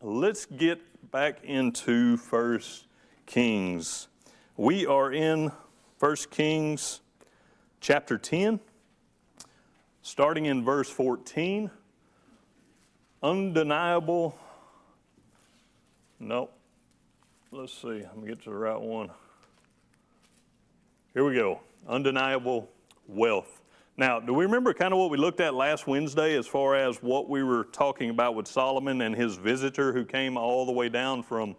let's get back into 1 Kings. We are in 1 Kings chapter 10, starting in verse 14. Undeniable, nope, let's see, let me get to the right one. Here we go, undeniable wealth. Now, do we remember kind of what we looked at last Wednesday as far as what we were talking about with Solomon and his visitor who came all the way down from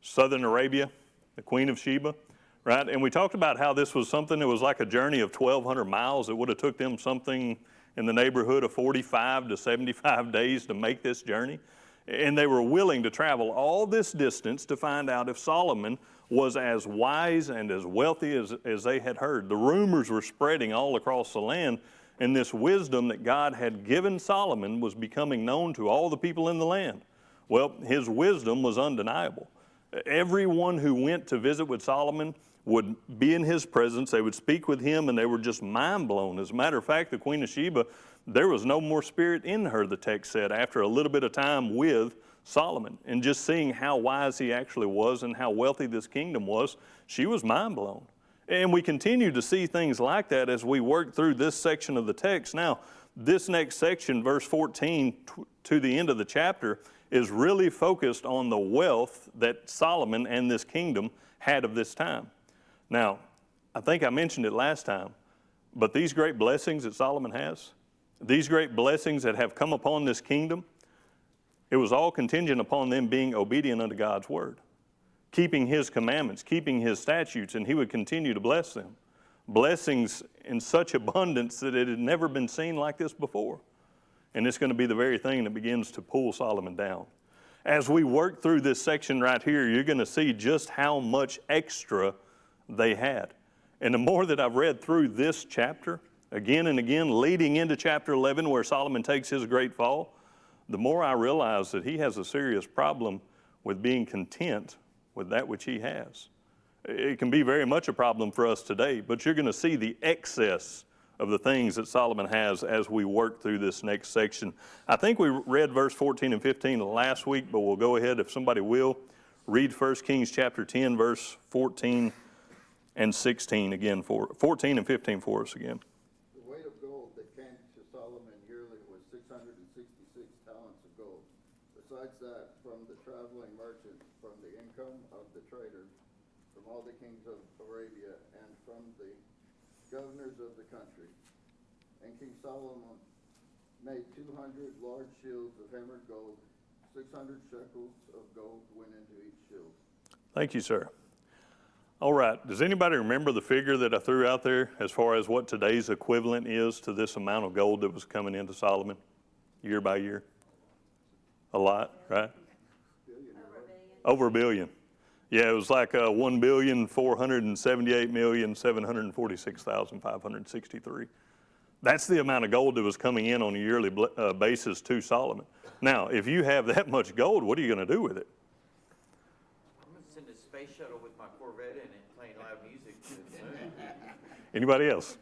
southern Arabia, the Queen of Sheba, right? And we talked about how this was something that was like a journey of 1,200 miles. It would have took them something in the neighborhood of 45 to 75 days to make this journey. And they were willing to travel all this distance to find out if Solomon was as wise and as wealthy as they had heard. The rumors were spreading all across the land, and this wisdom that God had given Solomon was becoming known to all the people in the land. Well, his wisdom was undeniable. Everyone who went to visit with Solomon would be in his presence. They would speak with him, and they were just mind blown. As a matter of fact, the Queen of Sheba, there was no more spirit in her, the text said, after a little bit of time with Solomon. And just seeing how wise he actually was and how wealthy this kingdom was, she was mind blown. And we continue to see things like that as we work through this section of the text. Now, this next section, verse 14 to the end of the chapter, is really focused on the wealth that Solomon and this kingdom had of this time. Now, I think I mentioned it last time, but these great blessings that Solomon has, these great blessings that have come upon this kingdom, it was all contingent upon them being obedient unto God's word, keeping his commandments, keeping his statutes, and he would continue to bless them. Blessings in such abundance that it had never been seen like this before. And it's going to be the very thing that begins to pull Solomon down. As we work through this section right here, you're going to see just how much extra they had. And the more that I've read through this chapter, again and again, leading into chapter 11 where Solomon takes his great fall, the more I realize that he has a serious problem with being content with that which he has. It can be very much a problem for us today, but you're going to see the excess of the things that Solomon has as we work through this next section. I think we read verse 14 and 15 last week, but we'll go ahead, if somebody will, read 1 Kings chapter 10, verse 14 and 16 again, 14 and 15 for us again. The weight of gold that came to Solomon yearly was 666 talents of gold. Besides that, from the traveling merchants, from the income of the traders, from all the kings of Arabia, and from the governors of the country. And King Solomon made 200 large shields of hammered gold. 600 shekels of gold went into each shield. Thank you, sir. All right, does anybody remember the figure that I threw out there as far as what today's equivalent is to this amount of gold that was coming into Solomon year by year? A lot, right? Over a billion. Yeah, it was like 1,478,746,563. That's the amount of gold that was coming in on a yearly basis to Solomon. Now, if you have that much gold, what are you going to do with it? I'm going to send a space shuttle with my Corvette in it playing loud music to the moon. Anybody else?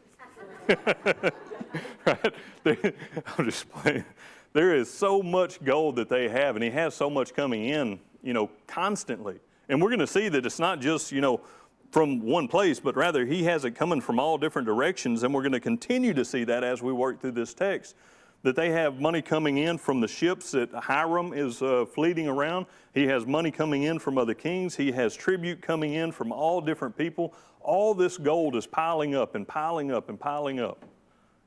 Right? I'm just playing. There is so much gold that they have, and he has so much coming in, constantly. And we're going to see that it's not just, from one place, but rather he has it coming from all different directions. And we're going to continue to see that as we work through this text, that they have money coming in from the ships that Hiram is fleeting around. He has money coming in from other kings. He has tribute coming in from all different people. All this gold is piling up and piling up and piling up.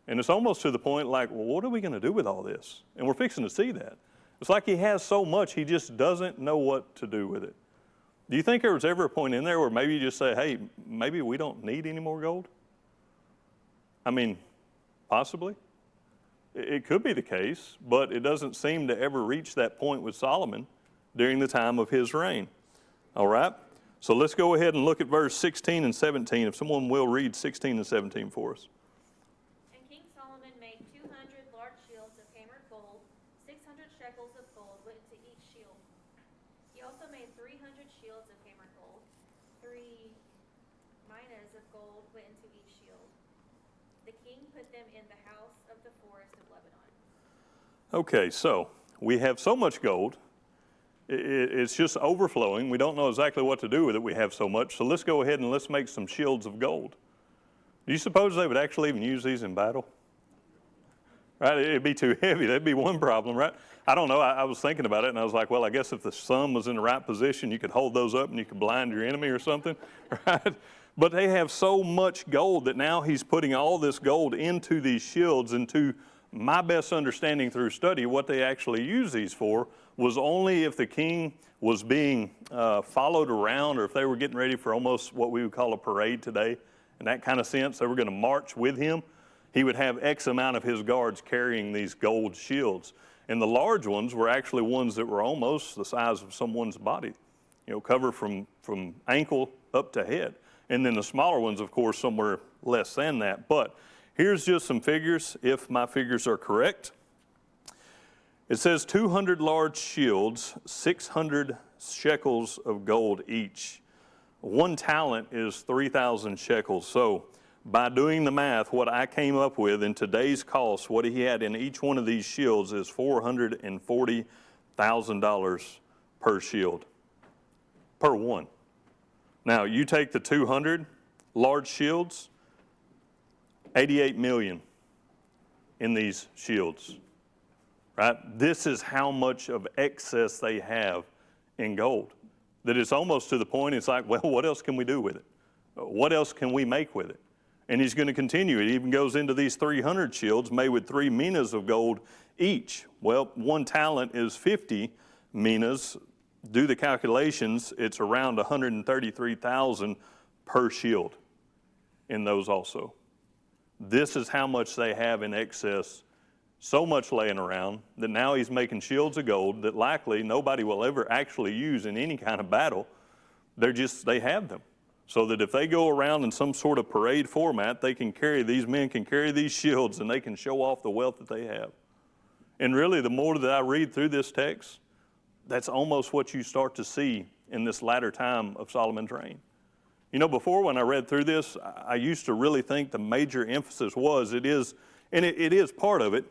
And it's almost to the point like, well, what are we going to do with all this? And we're fixing to see that. It's like he has so much, he just doesn't know what to do with it. Do you think there was ever a point in there where maybe you just say, hey, maybe we don't need any more gold? I mean, possibly. It could be the case, but it doesn't seem to ever reach that point with Solomon during the time of his reign. All right? So let's go ahead and look at verse 16 and 17. If someone will read 16 and 17 for us. And King Solomon made 200 large shields of hammered gold. 600 shekels of gold went into each shield. He also made 300 shields of hammered gold. 3 minas of gold went into each shield. The king put them in the house of the forest of Lebanon. Okay, so we have so much gold, It's just overflowing. We don't know exactly what to do with it. We have so much. So let's go ahead and let's make some shields of gold. Do you suppose they would actually even use these in battle? Right? It'd be too heavy. That'd be one problem, right? I don't know. I was thinking about it, and I was like, well, I guess if the sun was in the right position, you could hold those up and you could blind your enemy or something, right? But they have so much gold that now he's putting all this gold into these shields. And to my best understanding through study, what they actually use these for was only if the king was being followed around, or if they were getting ready for almost what we would call a parade today. In that kind of sense, they were going to march with him. He would have X amount of his guards carrying these gold shields. And the large ones were actually ones that were almost the size of someone's body, cover from ankle up to head. And then the smaller ones, of course, somewhere less than that. But here's just some figures, if my figures are correct. It says 200 large shields, 600 shekels of gold each. 1 talent is 3,000 shekels. So by doing the math, what I came up with in today's cost, what he had in each one of these shields is $440,000 per shield, per one. Now, you take the 200 large shields, 88 million in these shields, right? This is how much of excess they have in gold, that it's almost to the point it's like, well, what else can we do with it? What else can we make with it? And he's going to continue. It even goes into these 300 shields made with 3 minas of gold each. Well, 1 talent is 50 minas. Do the calculations, it's around 133,000 per shield in those also. This is how much they have in excess, so much laying around that now he's making shields of gold that likely nobody will ever actually use in any kind of battle. They have them. So that if they go around in some sort of parade format, these men can carry these shields and they can show off the wealth that they have. And really, the more that I read through this text, that's almost what you start to see in this latter time of Solomon's reign. Before when I read through this, I used to really think the major emphasis was, it is part of it,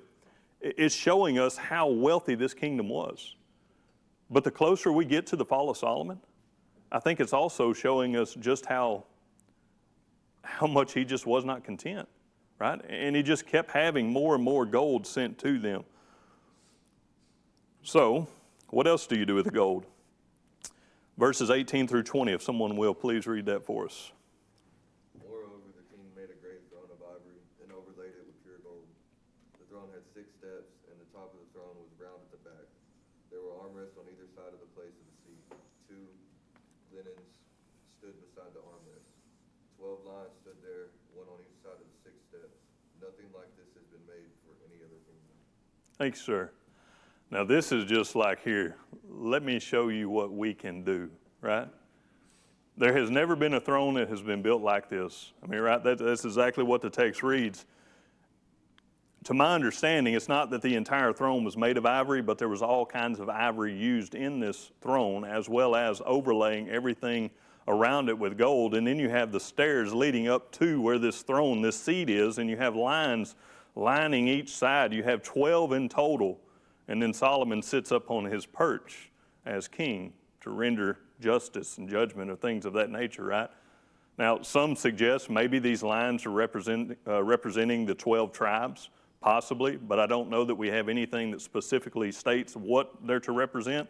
it's showing us how wealthy this kingdom was. But the closer we get to the fall of Solomon, I think it's also showing us just how much he just was not content, right? And he just kept having more and more gold sent to them. So, what else do you do with the gold? Verses 18 through 20, if someone will, please read that for us. Moreover, the king made a great throne of ivory and overlaid it with pure gold. The throne had 6 steps, and the top of the throne was round at the back. There were armrests on either side of the place of the seat. 2 linens stood beside the armrests. 12 lions stood there, one on each side of the 6 steps. Nothing like this has been made for any other kingdom. Thanks, sir. Now, this is just like here. Let me show you what we can do, right? There has never been a throne that has been built like this. I mean, right? That's exactly what the text reads. To my understanding, it's not that the entire throne was made of ivory, but there was all kinds of ivory used in this throne, as well as overlaying everything around it with gold. And then you have the stairs leading up to where this throne, this seat is, and you have lines lining each side. You have 12 in total. And then Solomon sits up on his perch as king to render justice and judgment or things of that nature, right? Now, some suggest maybe these lines are representing the 12 tribes, possibly, but I don't know that we have anything that specifically states what they're to represent.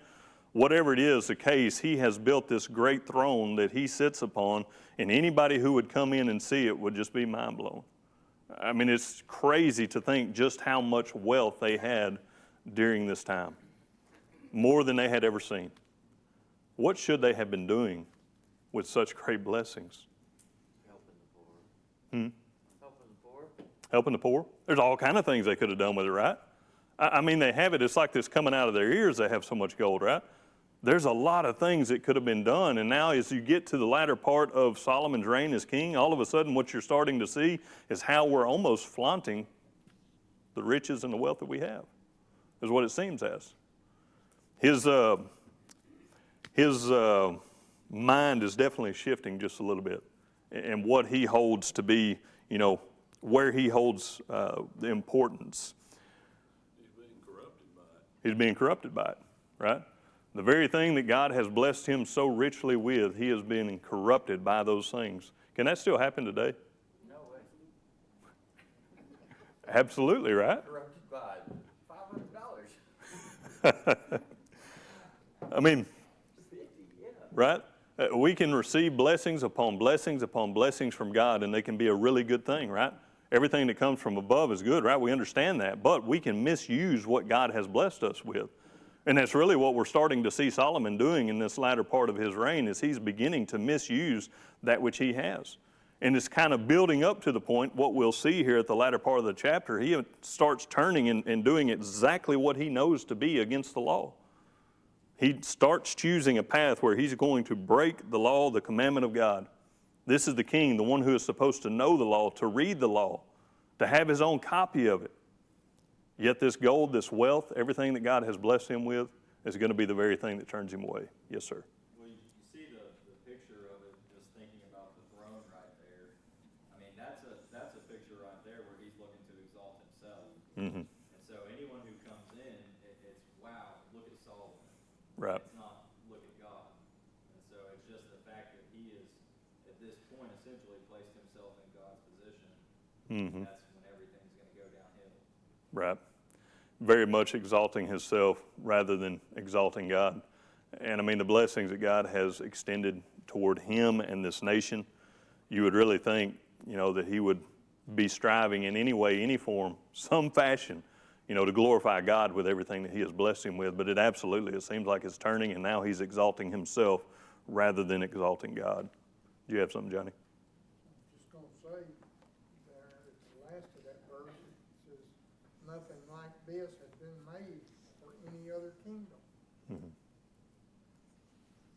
Whatever it is the case, he has built this great throne that he sits upon, and anybody who would come in and see it would just be mind blown. I mean, it's crazy to think just how much wealth they had during this time, more than they had ever seen. What should they have been doing with such great blessings? Helping the poor. Helping the poor. Helping the poor? There's all kind of things they could have done with it, right? I mean, they have it. It's like this coming out of their ears. They have so much gold, right? There's a lot of things that could have been done. And now as you get to the latter part of Solomon's reign as king, all of a sudden what you're starting to see is how we're almost flaunting the riches and the wealth that we have, is what it seems as. His mind is definitely shifting just a little bit, and what he holds to be, where he holds the importance. He's being corrupted by it. He's being corrupted by it, right? The very thing that God has blessed him so richly with, he has been corrupted by those things. Can that still happen today? No way. Absolutely, right? Corrupted by $500. I mean, 50, yeah. right? We can receive blessings upon blessings upon blessings from God, and they can be a really good thing, right? Everything that comes from above is good, right? We understand that, but we can misuse what God has blessed us with. And that's really what we're starting to see Solomon doing in this latter part of his reign, is he's beginning to misuse that which he has. And it's kind of building up to the point, what we'll see here at the latter part of the chapter, he starts turning and doing exactly what he knows to be against the law. He starts choosing a path where he's going to break the law, the commandment of God. This is the king, the one who is supposed to know the law, to read the law, to have his own copy of it. Yet this gold, this wealth, everything that God has blessed him with is going to be the very thing that turns him away. Yes, sir. Well, you see the picture of it, just thinking about the throne right there. I mean, that's a picture right there where he's looking to exalt himself. Mm-hmm. And so anyone who comes in, it's, wow, look at Solomon. Right. It's not, look at God. And so it's just the fact that he is, at this point, essentially placed himself in God's position. Mm-hmm. That's when everything's going to go downhill. Right. Very much exalting himself rather than exalting God. And I mean, the blessings that God has extended toward him and this nation, you would really think, that he would be striving in any way, any form, some fashion, to glorify God with everything that he has blessed him with. But it seems like it's turning, and now he's exalting himself rather than exalting God. Do you have something, Johnny? Just gonna say, there at the last of that verse, it says, nothing like this has been made for any other kingdom. Mm-hmm.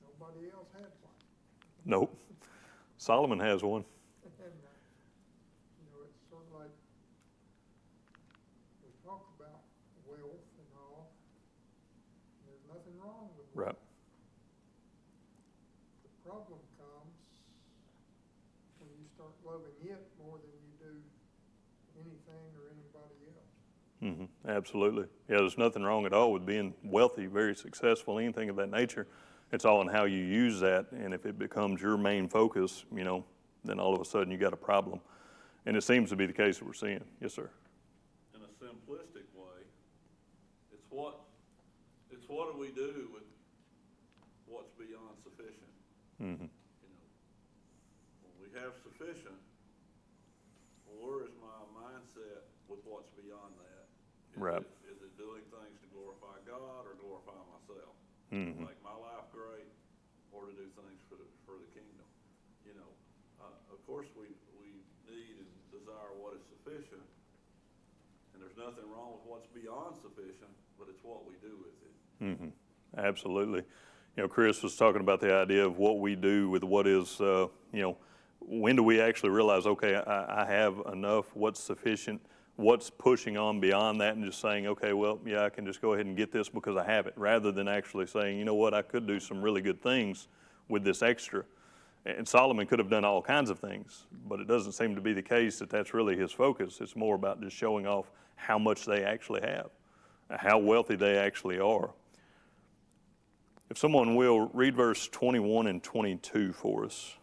Nobody else had one. Nope. Solomon has one. And, it's sort of like, we talk about wealth and all, there's nothing wrong with wealth. Right. The problem comes when you start loving it more than you do anything or anybody else. Mm-hmm. Absolutely. Yeah, there's nothing wrong at all with being wealthy, very successful, anything of that nature. It's all in how you use that, and if it becomes your main focus, then all of a sudden you got a problem. And it seems to be the case that we're seeing. Yes, sir. In a simplistic way, it's what do we do with what's beyond sufficient? Mm-hmm. When we have sufficient, where is my mindset with what's beyond that? Right. Is it doing things to glorify God or glorify myself? Mm-hmm. Make my life great, or to do things for the kingdom? Of course we need and desire what is sufficient, and there's nothing wrong with what's beyond sufficient, but it's what we do with it. Mm-hmm. Absolutely. Chris was talking about the idea of what we do with what is, when do we actually realize, okay, I have enough, what's sufficient, what's pushing on beyond that, and just saying, okay, well, yeah, I can just go ahead and get this because I have it, rather than actually saying, you know what, I could do some really good things with this extra. And Solomon could have done all kinds of things, but it doesn't seem to be the case that that's really his focus. It's more about just showing off how much they actually have, how wealthy they actually are. If someone will, read verse 21 and 22 for us.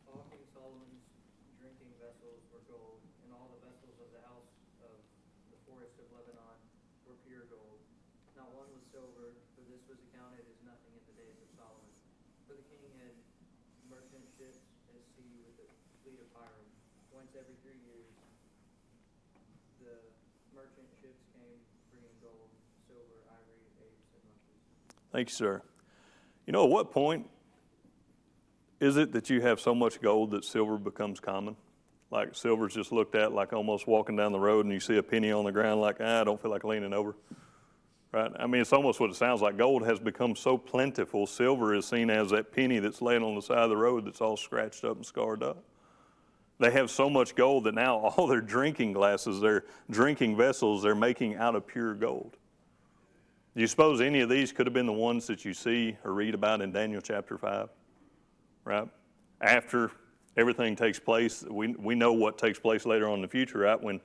All King Solomon's drinking vessels were gold, and all the vessels of the house of the forest of Lebanon were pure gold. Not one was silver, for this was accounted as nothing in the days of Solomon. For the king had merchant ships at sea with a fleet of Hiram, whence every 3 years the merchant ships came, bringing gold, silver, ivory, apes, and monkeys. Thank you, sir. At what point is it that you have so much gold that silver becomes common? Like silver's just looked at like almost walking down the road and you see a penny on the ground like, I don't feel like leaning over. Right? I mean, it's almost what it sounds like. Gold has become so plentiful. Silver is seen as that penny that's laying on the side of the road that's all scratched up and scarred up. They have so much gold that now all their drinking glasses, their drinking vessels, they're making out of pure gold. Do you suppose any of these could have been the ones that you see or read about in Daniel chapter 5? Right? After everything takes place, we know what takes place later on in the future, right? When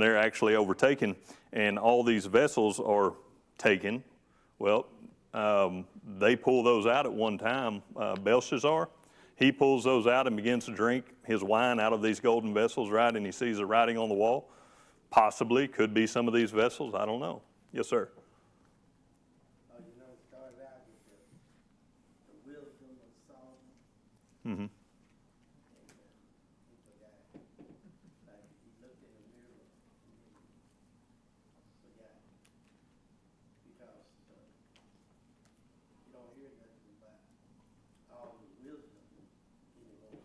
they're actually overtaken and all these vessels are taken. Well, They pull those out at one time. Belshazzar, he pulls those out and begins to drink his wine out of these golden vessels, right? And he sees the writing on the wall. Possibly, could be some of these vessels. I don't know. Yes, sir. You know, it started out with the wisdom of Solomon. Mm-hmm. And he forgot. Like he looked in the mirror and he forgot. Because you don't hear nothing about all the wisdom anymore.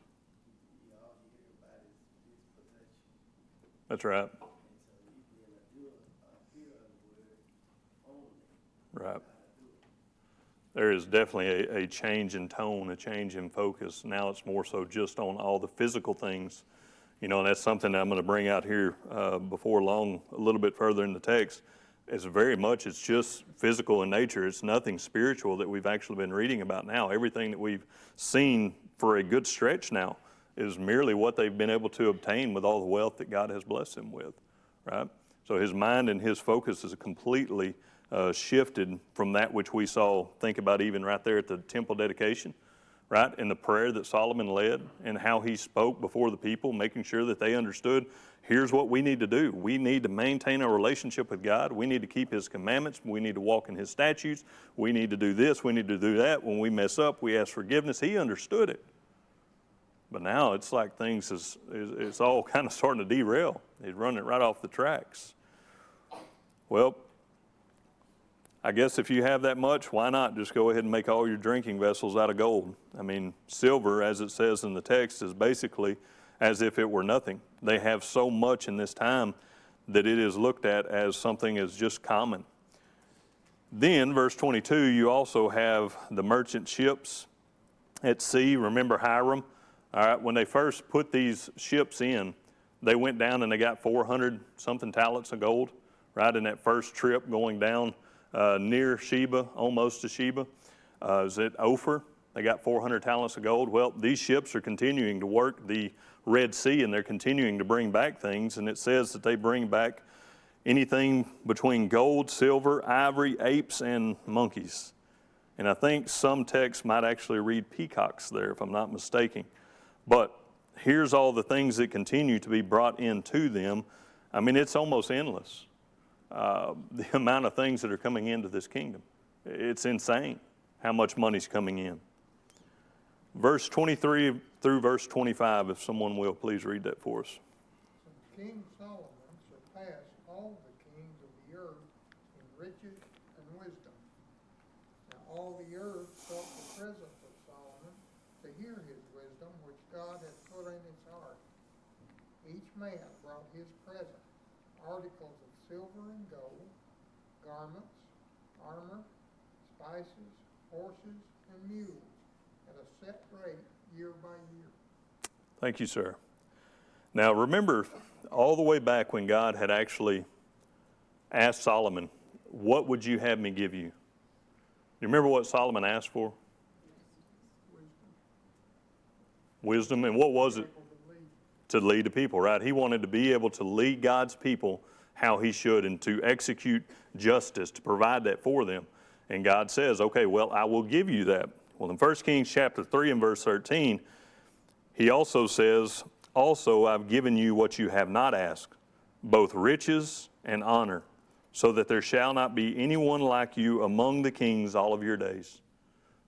All you hear about is his possession. That's right. And so you hear a hearer of the word only. Right. How to do it. There is definitely a change in tone, a change in focus. Now it's more so just on all the physical things. You know, and that's something that I'm going to bring out here before long, a little bit further in the text. It's just physical in nature. It's nothing spiritual that we've actually been reading about now. Everything that we've seen for a good stretch now is merely what they've been able to obtain with all the wealth that God has blessed him with, right? So his mind and his focus is completely shifted from that which we saw, think about even right there at the temple dedication, right? And the prayer that Solomon led and how he spoke before the people, making sure that they understood, here's what we need to do. We need to maintain our relationship with God. We need to keep his commandments. We need to walk in his statutes. We need to do this. We need to do that. When we mess up, we ask forgiveness. He understood it. But now it's like things it's all kind of starting to derail. He's running it right off the tracks. Well, I guess if you have that much, why not just go ahead and make all your drinking vessels out of gold? I mean, silver, as it says in the text, is basically as if it were nothing. They have so much in this time that it is looked at as something as just common. Then, verse 22, you also have the merchant ships at sea. Remember Hiram? All right, when they first put these ships in, they went down and they got 400-something talents of gold, right, in that first trip going down near Sheba, almost to Sheba. Is it Ophir? They got 400 talents of gold. Well, these ships are continuing to work the Red Sea, and they're continuing to bring back things, and it says that they bring back anything between gold, silver, ivory, apes, and monkeys. And I think some texts might actually read peacocks there, if I'm not mistaken. But here's all the things that continue to be brought into them. I mean, it's almost endless, the amount of things that are coming into this kingdom. It's insane how much money's coming in. Verse 23 through verse 25, if someone will, please read that for us. So King Solomon surpassed all the kings of the earth in riches and wisdom. Now all the earth felt the presence of Solomon to hear his wisdom, which God had put in his heart. Each man brought his present, articles of silver and gold, garments, armor, spices, horses, and mules, at a set rate year by year. Thank you, sir. Now remember, all the way back when God had actually asked Solomon, what would you have me give you? You remember what Solomon asked for? Wisdom. And what was it? To lead the people, right? He wanted to be able to lead God's people how he should and to execute justice, to provide that for them. And God says, okay, well, I will give you that. Well, in 1 Kings chapter 3 and verse 13, he also says, also I've given you what you have not asked, both riches and honor, so that there shall not be anyone like you among the kings all of your days.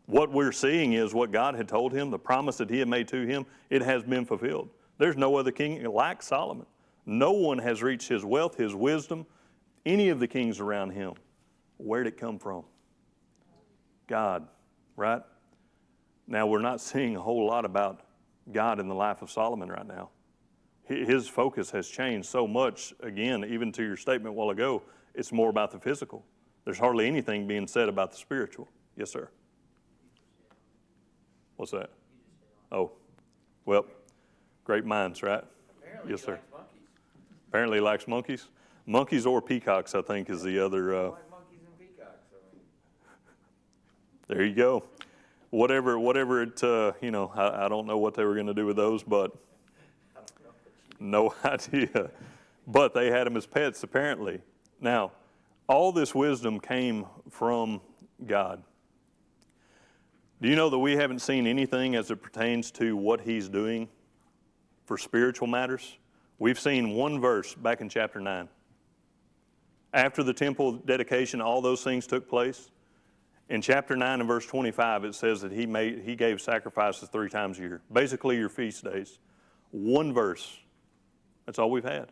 What we're seeing is what God had told him, the promise that he had made to him, it has been fulfilled. There's no other king like Solomon. No one has reached his wealth, his wisdom, any of the kings around him. Where'd it come from? God, right? Now, we're not seeing a whole lot about God in the life of Solomon right now. His focus has changed so much. Again, even to your statement a while ago, it's more about the physical. There's hardly anything being said about the spiritual. Yes, sir. What's that? Oh, well, great minds, right? Apparently Yes, he sir. likes monkeys. Apparently he likes monkeys. Monkeys or peacocks, I think, is the other. I like monkeys and peacocks, I mean. There you go. Whatever it, I don't know what they were going to do with those, but no idea. But they had them as pets, apparently. Now, all this wisdom came from God. Do you know that we haven't seen anything as it pertains to what he's doing for spiritual matters? We've seen one verse back in chapter 9. After the temple dedication, all those things took place. In chapter 9 and verse 25, it says that he gave sacrifices 3 times a year. Basically your feast days. One verse. That's all we've had.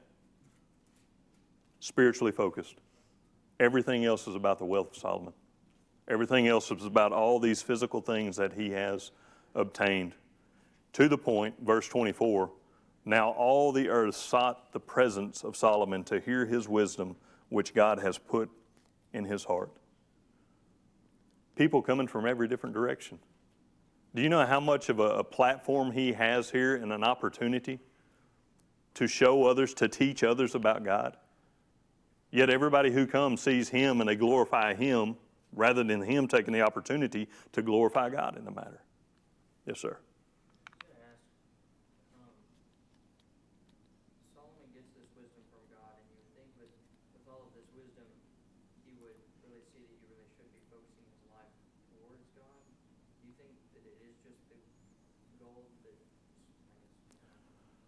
Spiritually focused. Everything else is about the wealth of Solomon. Everything else is about all these physical things that he has obtained. To the point, verse 24, now all the earth sought the presence of Solomon to hear his wisdom, which God has put in his heart. People coming from every different direction. Do you know how much of a platform he has here and an opportunity to show others, to teach others about God? Yet everybody who comes sees him and they glorify him rather than him taking the opportunity to glorify God in the matter. Yes, sir. Solomon gets this wisdom from God, and you would think with all of this wisdom, he would really see that he really should be focusing his life towards God. Do you think that it is just the gold that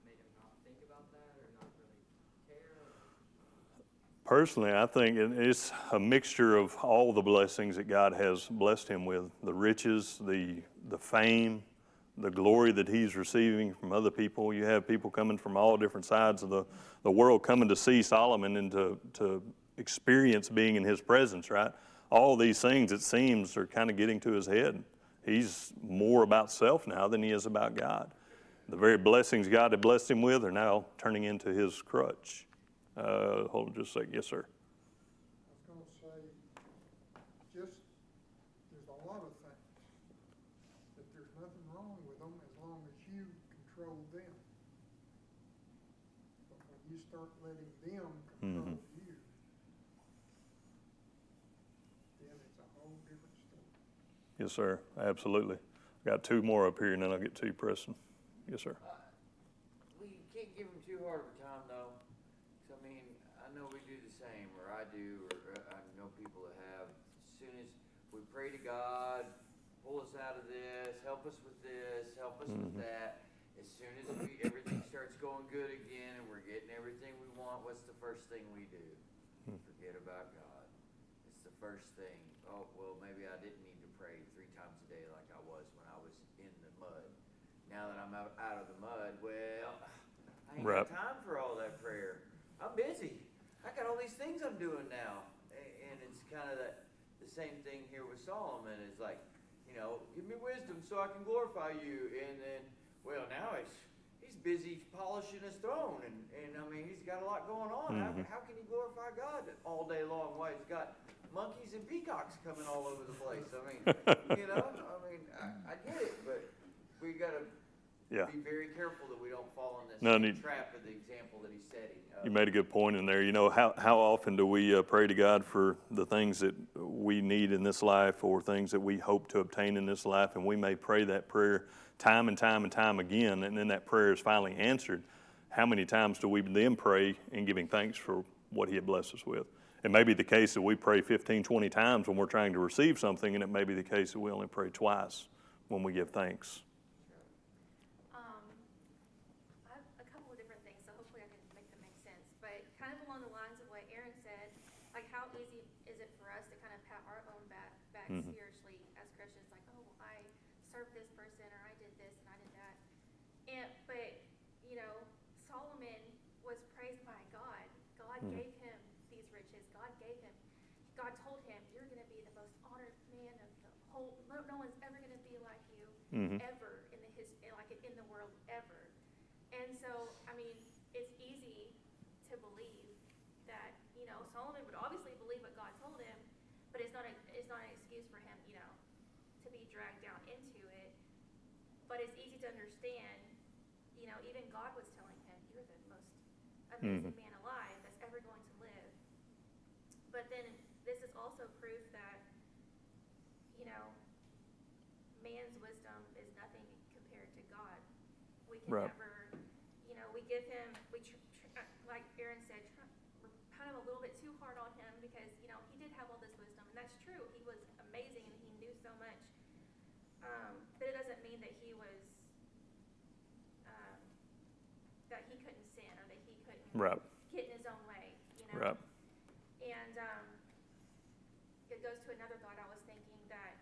made him not think about that or not really care? Personally, I think it's a mixture of all the blessings that God has blessed him with. The riches, the fame, the glory that he's receiving from other people. You have people coming from all different sides of the world coming to see Solomon and to experience being in his presence, right? All these things, it seems, are kind of getting to his head. He's more about self now than he is about God. The very blessings God had blessed him with are now turning into his crutch. Hold on just a second. Yes, sir. I was gonna say, just, there's a lot of things, that there's nothing wrong with them as long as you control them. But when you start letting them control you, then it's a whole different story. Yes, sir. Absolutely. Got 2 more up here, and then I'll get to you, Preston. Yes, sir. We can't give him too hard of a time, though. 'Cause, I mean, I know we do the same, or I do, or I know people that have. As soon as we pray to God, pull us out of this, help us with this, help us with that. As soon as everything starts going good again and we're getting everything we want, what's the first thing we do? Forget about God. It's the first thing. Oh, well, maybe I didn't need to pray 3 times a day like I was when I was in the mud. Now that I'm out of the mud, well, I ain't got time for all that prayer. I'm busy. I got all these things I'm doing now. And it's kind of the same thing here with Solomon. It's like, give me wisdom so I can glorify you. And then, well, now he's busy polishing his throne. And I mean, he's got a lot going on. How can he glorify God all day long while he's got monkeys and peacocks coming all over the place? I mean, I get it, but we got to be very careful that we don't fall in this trap of the example that he's setting. You made a good point in there. How often do we pray to God for the things that we need in this life or things that we hope to obtain in this life, and we may pray that prayer time and time and time again, and then that prayer is finally answered. How many times do we then pray in giving thanks for what he had blessed us with? It may be the case that we pray 15, 20 times when we're trying to receive something, and it may be the case that we only pray twice when we give thanks. I have a couple of different things, so hopefully I can make them make sense. But kind of along the lines of what Aaron said, like how easy is it for us to kind of pat our own back spiritually as Christians? Like, oh, well, I served this person, or I did this and I did that. But Solomon was praised by God. God gave him these riches. God told him, you're going to be the most honored man of the whole. No one's ever going to be like you ever in the world ever. And so, I mean, it's easy to believe that Solomon would obviously believe what God told him, but it's not an excuse for him to be dragged down into it. But it's easy to understand. Even God was telling him, you're the most amazing man alive that's ever going to live. But then this is also proof that, man's wisdom is nothing compared to God. We can never, we give him, like Aaron said, we're kind of a little bit too hard on him because, he did have all this wisdom, and that's true. He was amazing and he knew so much. Right. getting his own way, you know? Right. And it goes to another thought I was thinking, that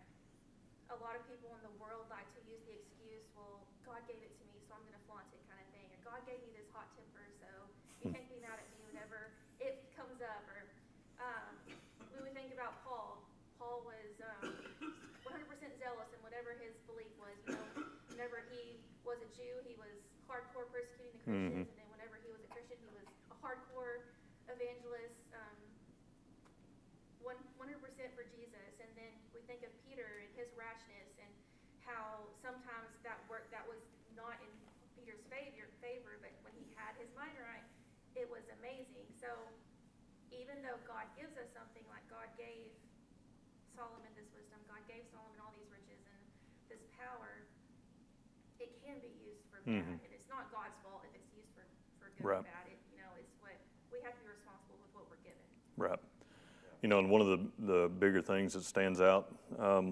a lot of people in the world like to use the excuse, well, God gave it to me, so I'm going to flaunt it kind of thing. Or God gave me this hot temper, so you can't be mad at me whenever it comes up. Or we would think about Paul. Paul was 100% zealous in whatever his belief was. You know, whenever he was a Jew, he was hardcore persecuting the Christians, and then whenever he was a Christian, he was a hardcore evangelist. 100% for Jesus. And then we think of Peter and his rashness, and how sometimes that was not in Peter's favor, but when he had his mind right, it was amazing. So even though God gives us something, like God gave Solomon this wisdom, God gave Solomon all these riches and this power, it can be used for bad. And it's not God's fault if it's used for good or bad. It's what we have to be responsible with what we're given. Right. You know, and one of the bigger things that stands out,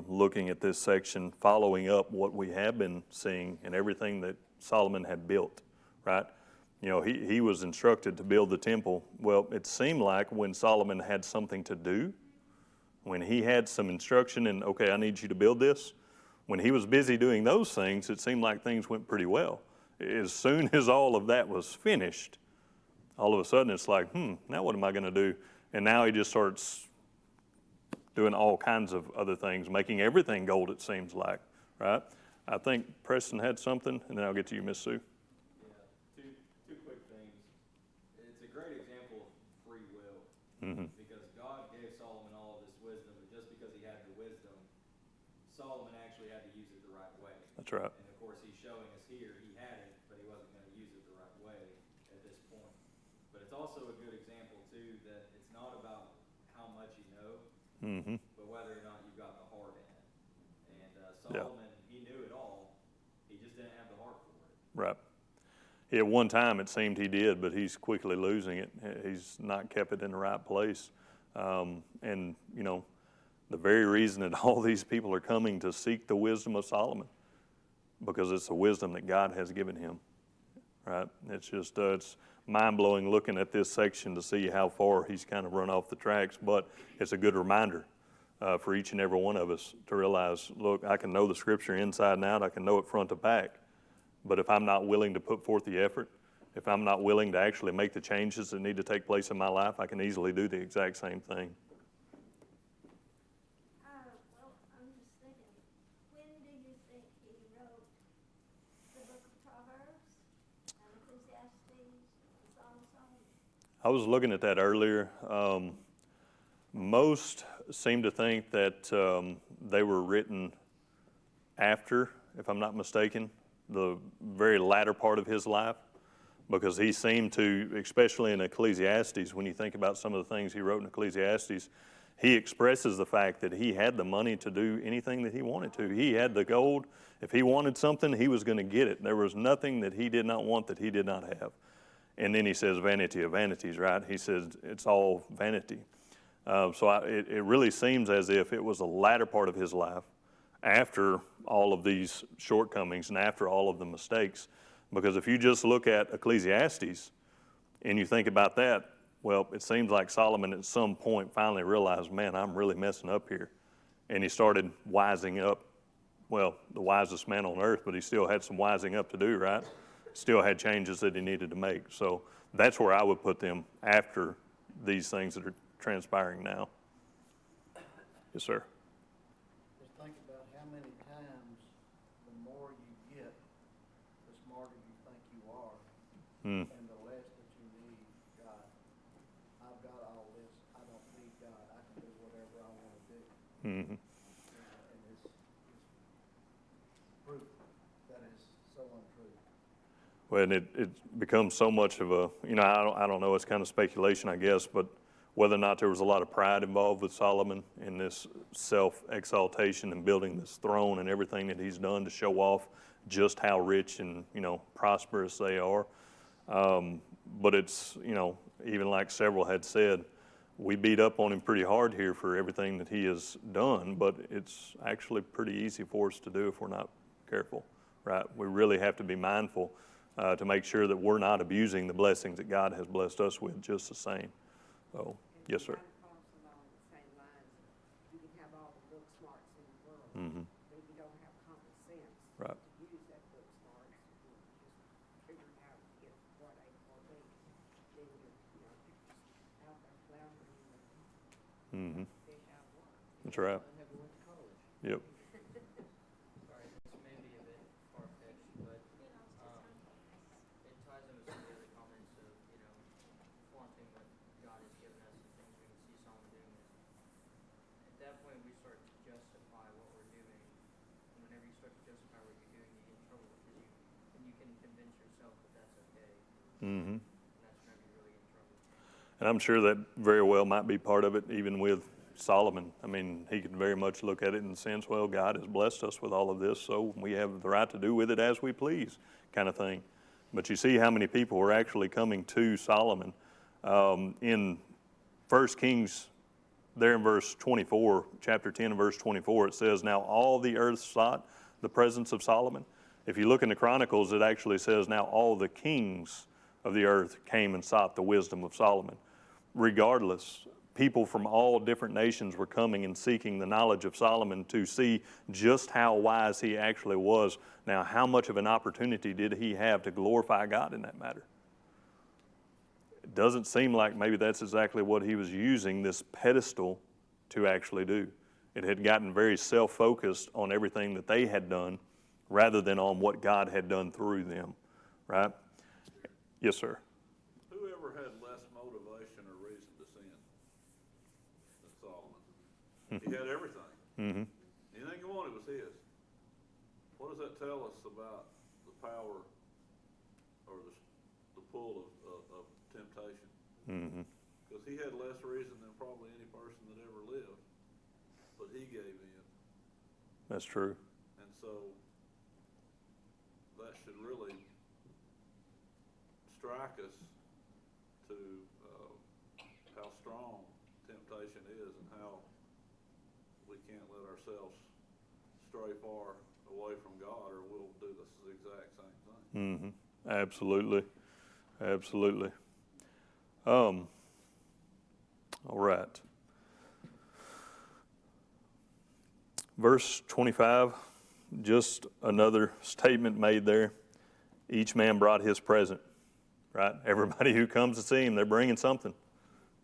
looking at this section, following up what we have been seeing and everything that Solomon had built, right? You know, he was instructed to build the temple. Well, it seemed like when Solomon had something to do, when he had some instruction and, okay, I need you to build this, when he was busy doing those things, it seemed like things went pretty well. As soon as all of that was finished, all of a sudden it's like, now what am I going to do? And now he just starts doing all kinds of other things, making everything gold, it seems like, right? I think Preston had something, and then I'll get to you, Miss Sue. Yeah, two quick things. It's a great example of free will, because God gave Solomon all of this wisdom, but just because he had the wisdom, Solomon actually had to use it the right way. That's right. And of course, he's showing us here, he had it, but he wasn't going to use it the right way at this point. But it's also a good example, too, that it's not about how much you know, but whether or not you've got the heart in it. And Solomon, he knew it all, he just didn't have the heart for it. Right. At one time it seemed he did, but he's quickly losing it. He's not kept it in the right place. And, you know, the very reason that all these people are coming to seek the wisdom of Solomon, because it's the wisdom that God has given him, right? It's just, it's mind-blowing looking at this section to see how far he's kind of run off the tracks, but it's a good reminder for each and every one of us to realize, look, I can know the Scripture inside and out, I can know it front to back, but if I'm not willing to put forth the effort, if I'm not willing to actually make the changes that need to take place in my life, I can easily do the exact same thing. Well, I'm just thinking, when do you think he wrote the book of Proverbs and Ecclesiastes and Song of Solomon? I was looking at that earlier. Most seem to think that they were written after, if I'm not mistaken, the very latter part of his life, because he seemed to, especially in Ecclesiastes, when you think about some of the things he wrote in Ecclesiastes, he expresses the fact that he had the money to do anything that he wanted to. He had the gold. If he wanted something, he was going to get it. There was nothing that he did not want that he did not have. And then he says, vanity of vanities, right? He says, it's all vanity. It really seems as if it was the latter part of his life, after all of these shortcomings and after all of the mistakes. Because if you just look at Ecclesiastes and you think about that, well, it seems like Solomon at some point finally realized, man, I'm really messing up here. And he started wising up. Well, the wisest man on earth, but he still had some wising up to do, right? Still had changes that he needed to make. So that's where I would put them, after these things that are transpiring now. Yes, sir. Just think about how many times the more you get, the smarter you think you are, and the less that you need God. I've got all this. I don't need God. I can do whatever I want to do. And it's proof that is so untrue. Well, and it becomes so much of a, I don't know, it's kind of speculation, I guess, but whether or not there was a lot of pride involved with Solomon in this self-exaltation and building this throne and everything that he's done to show off just how rich and, prosperous they are. But it's, even like several had said, we beat up on him pretty hard here for everything that he has done, but it's actually pretty easy for us to do if we're not careful, right? We really have to be mindful. to make sure that we're not abusing the blessings that God has blessed us with just the same. So, yes, sir. Also along the same lines, you can have all the book smarts in the world, Mm-hmm. but if you don't have common sense Right. to use that book smarts, and just figuring out if what A or B, then you're just out there floundering in the Mm-hmm. fish out of water. That's right. I never went to college. Yep. Sorry, this may be a bit far-fetched, but, it ties in with some of the other comments of, flaunting what God has given us and things we can see Solomon doing this. At that point, we start to justify what we're doing. And whenever you start to justify what you're doing, you get in trouble because you can convince yourself that that's okay. Mm-hmm. And that's whenever you really get in trouble. And I'm sure that very well might be part of it, even with Solomon. I mean, he could very much look at it in the sense, well, God has blessed us with all of this, so we have the right to do with it as we please, kind of thing. But you see how many people were actually coming to Solomon. In 1 Kings, there in verse 24, chapter 10 and verse 24, it says, now all the earth sought the presence of Solomon. If you look in the Chronicles, it actually says, now all the kings of the earth came and sought the wisdom of Solomon. Regardless, people from all different nations were coming and seeking the knowledge of Solomon to see just how wise he actually was. Now, how much of an opportunity did he have to glorify God in that matter? It doesn't seem like maybe that's exactly what he was using this pedestal to actually do. It had gotten very self-focused on everything that they had done rather than on what God had done through them, right? Yes, sir. Whoever had less motivation or reason to sin than Solomon? He had everything. Mm-hmm. Anything he wanted was his. What does that tell us about the power or the pull of temptation? Mm-hmm. Because he had less reason than probably any person that ever lived, but he gave in. That's true. And so that should really strike us to how strong temptation is and how we can't let ourselves stray far away from God, or we'll do the exact same thing. Mm-hmm. Absolutely. Absolutely. All right. Verse 25, just another statement made there. Each man brought his present, right? Everybody who comes to see him, they're bringing something.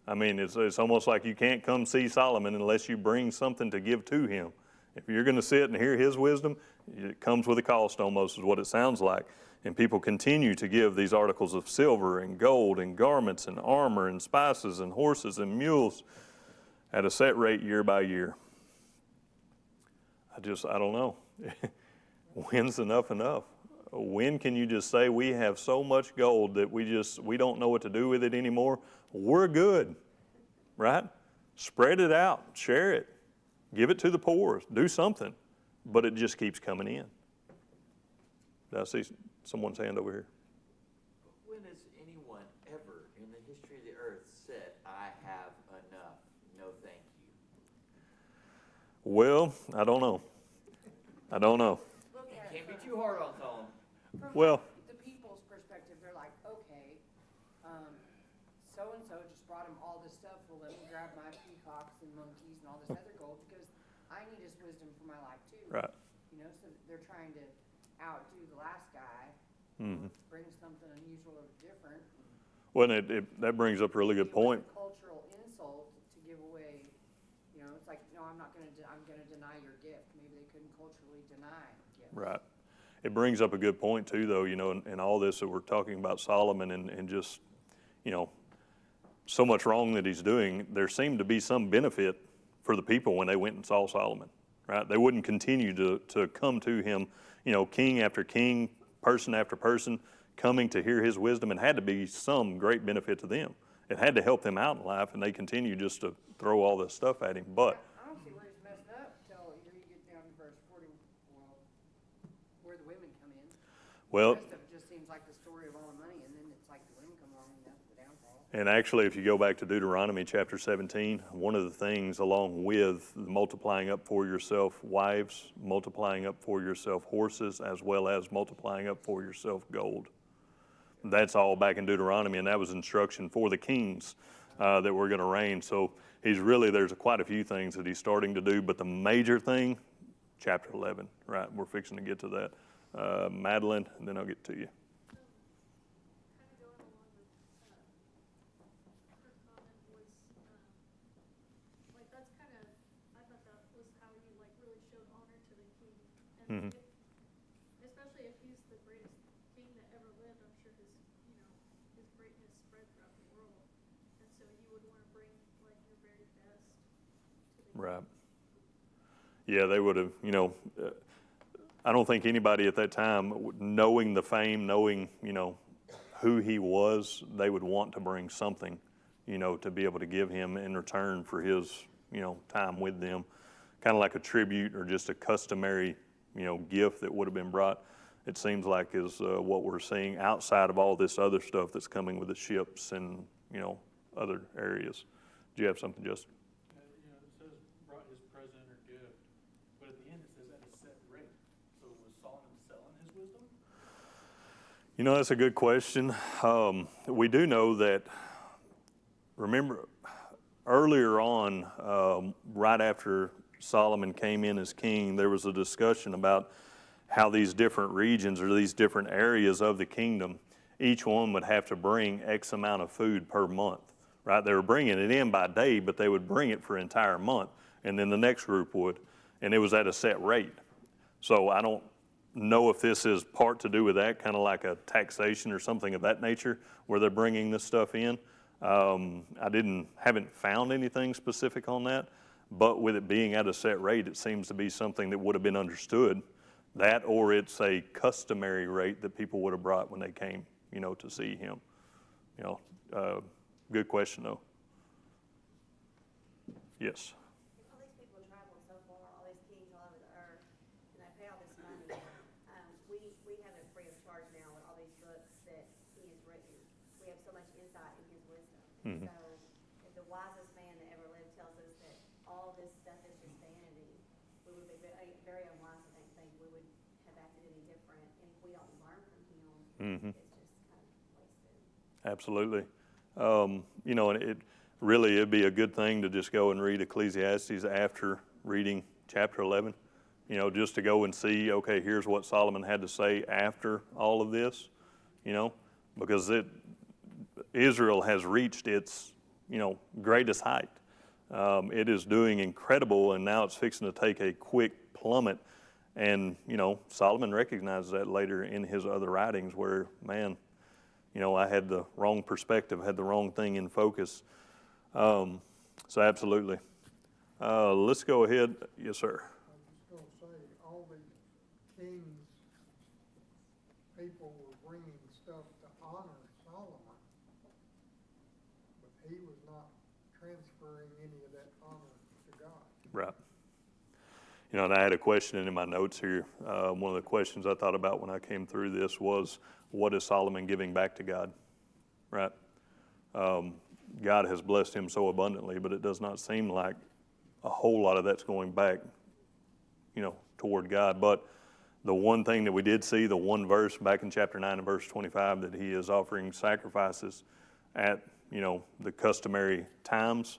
I mean, it's almost like you can't come see Solomon unless you bring something to give to him. If you're going to sit and hear his wisdom, it comes with a cost almost, is what it sounds like. And people continue to give these articles of silver and gold and garments and armor and spices and horses and mules at a set rate year by year. I don't know. When's enough? When can you just say we have so much gold that we don't know what to do with it anymore? We're good, right? Spread it out, share it, give it to the poor, do something. But it just keeps coming in. Did I see someone's hand over here? When has anyone ever in the history of the earth said, I have enough, no thank you? Well, I don't know. Look at Can't be it too hard on Solomon. from Well, the people's perspective. They're like, okay, so-and-so just brought him all this stuff. Well, let me grab my peacocks and monkeys and all this other gold because I need his wisdom for my life too. right. You know, so they're trying to outdo the last guy, Mm-hmm. bring something unusual or different. Well, that brings up a really good It was point. a cultural insult to give away, you know, it's like, no, I'm gonna deny your gift. Maybe they couldn't culturally deny gifts. Right. It brings up a good point too, though, in all this that we're talking about Solomon and just, so much wrong that he's doing, there seemed to be some benefit for the people when they went and saw Solomon, right? They wouldn't continue to come to him, king after king, person after person, coming to hear his wisdom. It had to be some great benefit to them. It had to help them out in life, and they continue just to throw all this stuff at him. But I don't see where he's messed up till you get down to verse 40, where the women come in. well, The rest of it just seems like the story of all the money, and then it's like the women come along and that's the downfall. and actually, if you go back to Deuteronomy chapter 17, one of the things along with the multiplying up for yourself wives, multiplying up for yourself horses, as well as multiplying up for yourself gold. That's all back in Deuteronomy, and that was instruction for the kings that were going to reign. So there's quite a few things that he's starting to do, but the major thing, chapter 11, right? We're fixing to get to that. Madeline, and then I'll get to you. Kind of going along with her comment was like that's kind of I thought that was how he like really showed honor to the king, and especially if he's the greatest king that ever lived, I'm sure his his greatness spread throughout the world, and so you would want to bring like your very best to the Right. Yeah, they would have, I don't think anybody at that time, knowing the fame, knowing, who he was, they would want to bring something, to be able to give him in return for his, time with them. Kind of like a tribute or just a customary, gift that would have been brought. It seems like is what we're seeing outside of all this other stuff that's coming with the ships and, other areas. Do you have something, Justin? It says brought his present or gift, but at the end it says at a set rate. So was Solomon selling his wisdom? That's a good question. We do know that, remember, earlier on, right after Solomon came in as king, there was a discussion about how these different regions or these different areas of the kingdom, each one would have to bring X amount of food per month, right? They were bringing it in by day, but they would bring it for an entire month, and then the next group would, and it was at a set rate. So I don't know if this is part to do with that, kind of like a taxation or something of that nature, where they're bringing this stuff in. Haven't found anything specific on that, but with it being at a set rate, it seems to be something that would have been understood. That, or it's a customary rate that people would have brought when they came, to see him. Good question though. Yes. All these people travel so far, all these kings all over the earth, and they pay all this money. We have it free of charge now with all these books that he has written. We have so much insight in his wisdom. So if the wisest man that ever lived tells us that all this stuff is just vanity, we would be very, very unwise to think we would have acted any different. And if we don't learn from him, it's just kind of wasted. Absolutely. And it'd be a good thing to just go and read Ecclesiastes after reading chapter 11, just to go and see, okay, here's what Solomon had to say after all of this, because Israel has reached its, greatest height. It is doing incredible, and now it's fixing to take a quick plummet. And, Solomon recognizes that later in his other writings where, man, I had the wrong perspective, had the wrong thing in focus. So absolutely. Let's go ahead. Yes, sir. I was just gonna say, all these kings, people were bringing stuff to honor Solomon, but he was not transferring any of that honor to God. Right. And I had a question in my notes here. One of the questions I thought about when I came through this was, what is Solomon giving back to God? Right? God has blessed him so abundantly, but it does not seem like a whole lot of that's going back, toward God. But the one thing that we did see, the one verse back in chapter 9 and verse 25, that he is offering sacrifices at, the customary times.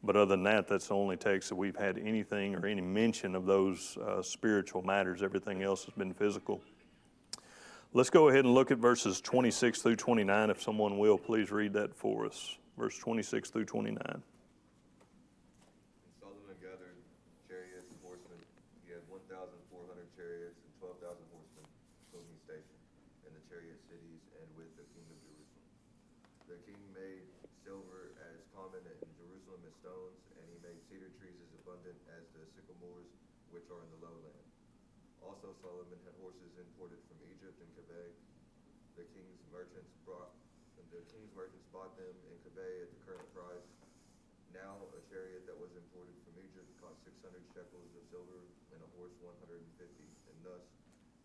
But other than that, that's the only text that we've had anything or any mention of those spiritual matters. Everything else has been physical. Let's go ahead and look at verses 26 through 29. If someone will, please read that for us. Verse 26 through 29. And Solomon gathered chariots and horsemen. He had 1,400 chariots and 12,000 horsemen whom he stationed in the chariot cities and with the king of Jerusalem. The king made silver as common in Jerusalem as stones, and he made cedar trees as abundant as the sycamores which are in the lowland. Also Solomon had horses imported from Egypt and Kebay. The king's merchants bought them in Kebay at the current price. Now a chariot that was imported from Egypt cost 600 shekels of silver, and a horse 150. And thus,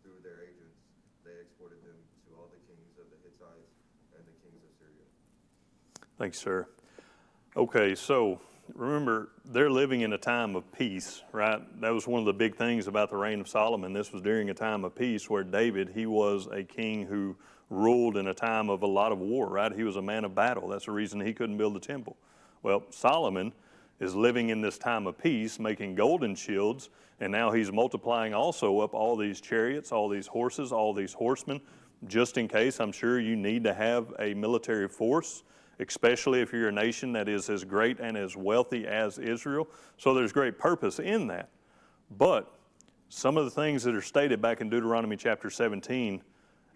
through their agents, they exported them to all the kings of the Hittites and the kings of Syria. Thanks, sir. Okay, so remember, they're living in a time of peace, right? That was one of the big things about the reign of Solomon. This was during a time of peace where David, he was a king who ruled in a time of a lot of war, right? He was a man of battle. That's the reason he couldn't build the temple. Well, Solomon is living in this time of peace, making golden shields, and now he's multiplying also up all these chariots, all these horses, all these horsemen, just in case. I'm sure you need to have a military force, especially if you're a nation that is as great and as wealthy as Israel. So there's great purpose in that. But some of the things that are stated back in Deuteronomy chapter 17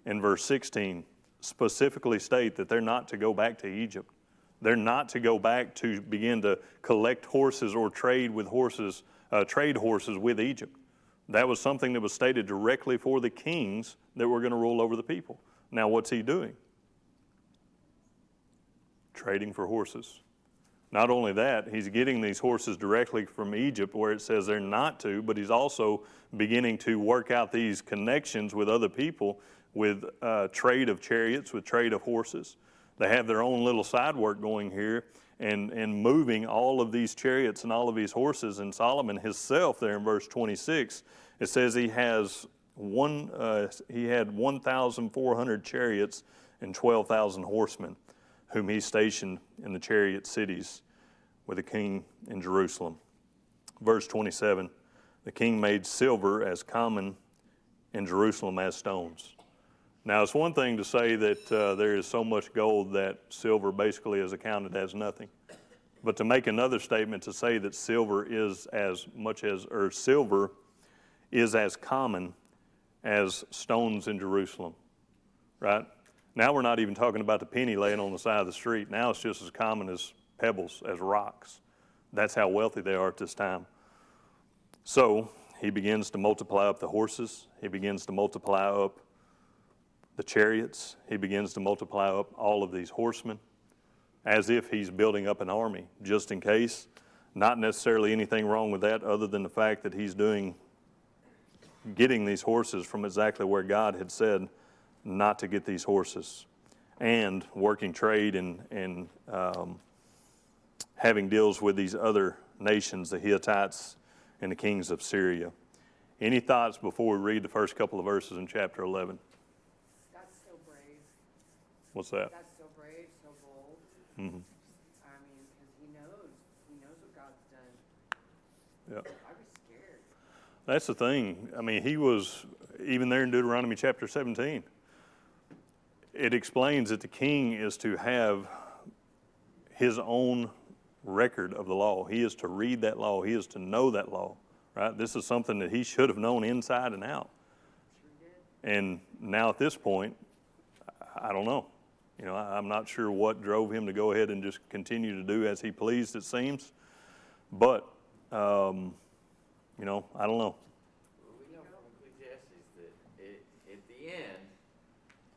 and verse 16 specifically state that they're not to go back to Egypt. They're not to go back to begin to collect horses or trade horses with Egypt. That was something that was stated directly for the kings that were going to rule over the people. Now, what's he doing? Trading for horses. Not only that, he's getting these horses directly from Egypt where it says they're not to, but he's also beginning to work out these connections with other people with trade of chariots, with trade of horses. They have their own little side work going here and moving all of these chariots and all of these horses. And Solomon himself there in verse 26, it says he had 1,400 chariots and 12,000 horsemen, whom he stationed in the chariot cities with the king in Jerusalem. Verse 27, the king made silver as common in Jerusalem as stones. Now, it's one thing to say that there is so much gold that silver basically is accounted as nothing. But to make another statement to say that silver is as common as stones in Jerusalem, right? Now we're not even talking about the penny laying on the side of the street. Now it's just as common as pebbles, as rocks. That's how wealthy they are at this time. So he begins to multiply up the horses. He begins to multiply up the chariots. He begins to multiply up all of these horsemen as if he's building up an army, just in case. Not necessarily anything wrong with that other than the fact that he's getting these horses from exactly where God had said not to get these horses, and working trade and having deals with these other nations, the Hittites and the kings of Syria. Any thoughts before we read the first couple of verses in chapter 11? That's so brave. What's that? That's so brave, so bold. Mm-hmm. I mean, because he knows what God's done. Yeah. I'd be scared. That's the thing. I mean, he was, even there in Deuteronomy chapter 17, it explains that the king is to have his own record of the law. He is to read that law. He is to know that law, right? This is something that he should have known inside and out. And now at this point, I don't know. You know, I'm not sure what drove him to go ahead and just continue to do as he pleased, it seems. But, you know, I don't know. Well, we know from Ecclesiastes that at the end,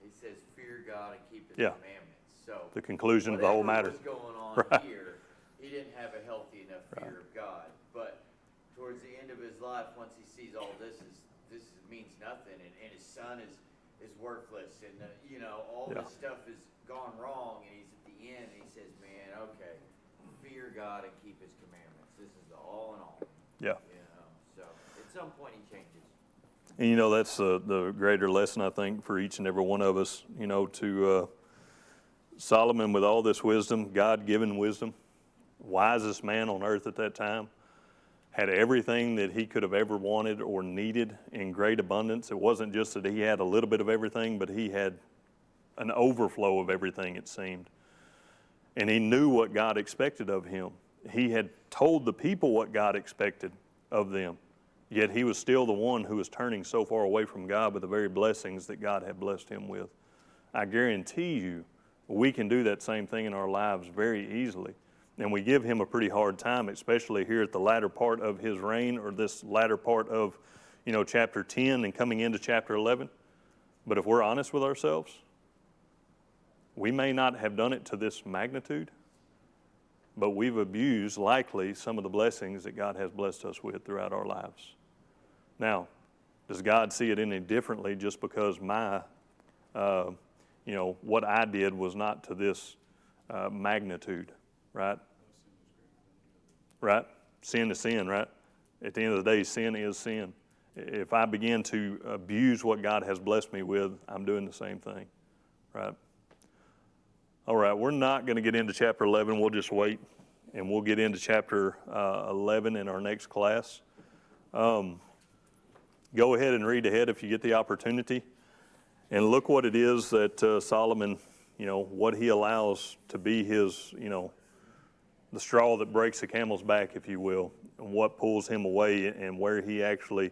he says, fear God and keep his commandments. So The conclusion of the whole matter. Whatever was going on here, he didn't have a healthy enough fear of God. But towards the end of his life, once he sees all this means nothing, and his son is worthless, and you know, all this stuff has gone wrong, and he's at the end, and he says, man, okay, fear God and keep his commandments. This is the all in all. Yeah. You know, so at some point he changes. And, you know, that's the greater lesson, I think, for each and every one of us, you know, to Solomon with all this wisdom, God-given wisdom, wisest man on earth at that time, had everything that he could have ever wanted or needed in great abundance. It wasn't just that he had a little bit of everything, but he had an overflow of everything, it seemed. And he knew what God expected of him. He had told the people what God expected of them, yet he was still the one who was turning so far away from God with the very blessings that God had blessed him with. I guarantee you, we can do that same thing in our lives very easily. And we give him a pretty hard time, especially here at the latter part of his reign, or this latter part of, you know, chapter 10 and coming into chapter 11. But if we're honest with ourselves, we may not have done it to this magnitude, but we've abused likely some of the blessings that God has blessed us with throughout our lives. Now, does God see it any differently just because my, you know, what I did was not to this magnitude? Right? right? Sin is sin, right? At the end of the day, sin is sin. If I begin to abuse what God has blessed me with, I'm doing the same thing, right? All right, we're not going to get into chapter 11. We'll just wait, and we'll get into chapter 11 in our next class. Go ahead and read ahead if you get the opportunity, and look what it is that Solomon, what he allows to be his, the straw that breaks the camel's back, if you will, and what pulls him away, and where he actually,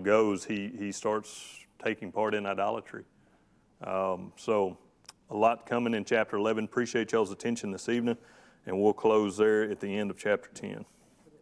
goes. He starts taking part in idolatry. So a lot coming in chapter 11. Appreciate y'all's attention this evening, and we'll close there at the end of chapter 10.